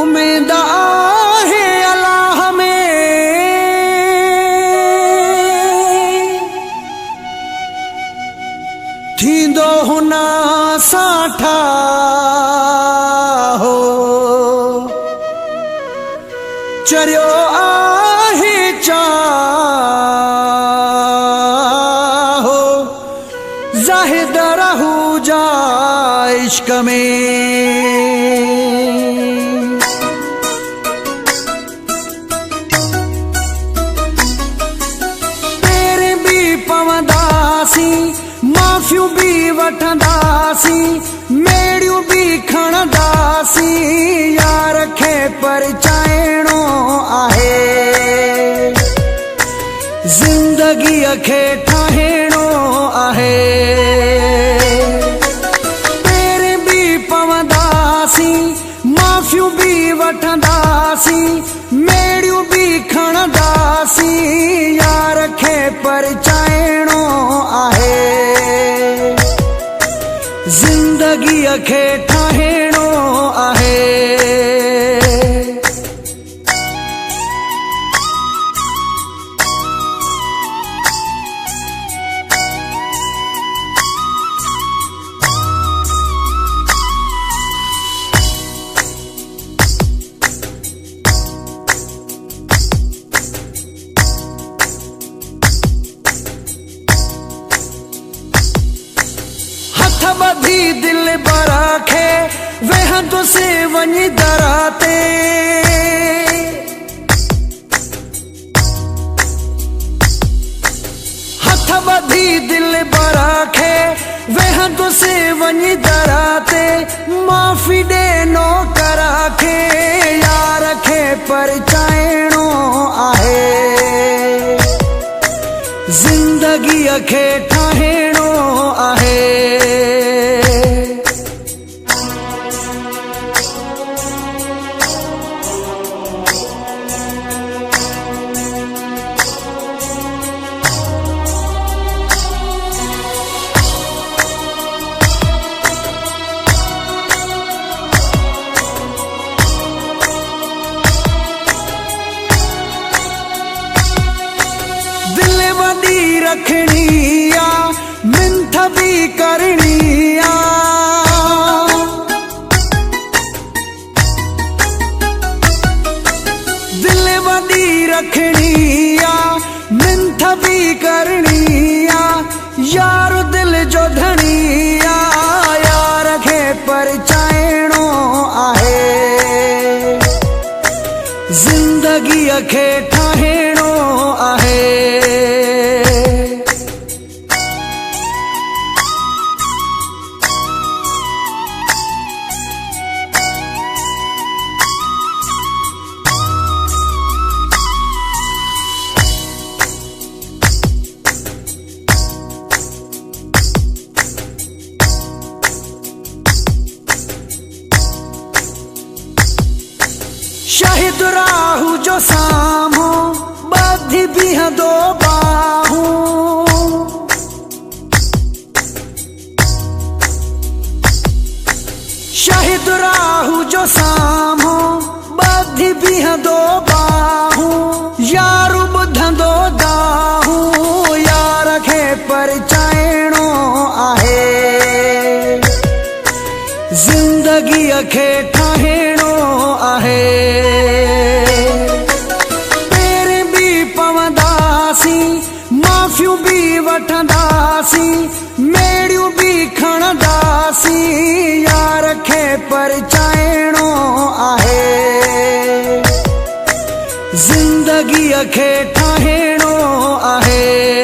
उम्मीद आहे अल्लाह में थींदो हुन साठा हो चरियो आहे चाहो ज़ाहिद रहू जा इश्क में तेरे भी पवंदासी माफ़ियूं भी वठंदासी मेड़ियूं भी खणंदासी यार खे परचाइणो आहे ज़िंदगीअ खे ठाहिणो आहे तेरे भी पवंदासी माफ़ियूं भी वठंदासी मेड़ियूं भी खणंदासी यार खे परचाइणो आहे ज़िंदगीअ खे ठाहिणो आहे। बधी दिल बरा खे वेहंदो से वञी दराते हथ बधी दिल बरा खे वेहंदो से वञी दराते माफ़ी ॾे नौकरा खे यार खे परचाइणो आहे ज़िंदगीअ खे ठाहिणो आहे। रखनी आ मिंथ भी करनी आ दिल वडी रखनी आ मिंथ भी करनी आ यार दिल जो धनी आ यार खे परचाइणो आहे ज़िंदगीअ खे ठाहिणो आहे। शाहिद राहू जो सामो बधी बीहंदो बाहूं शाहिद राहू जो सामो बधी बीहंदो बाहूं यार ॿुधंदो दाहूं यार खे परचाइणो आहे ज़िंदगीअ खे ठाहिणो आहे। तेरे भी पवंदासी माफ़ियूं भी वठंदासी मेड़ियूं भी खणंदासी यार खे परचाइणो आहे ज़िंदगीअ खे ठाहिणो आहे।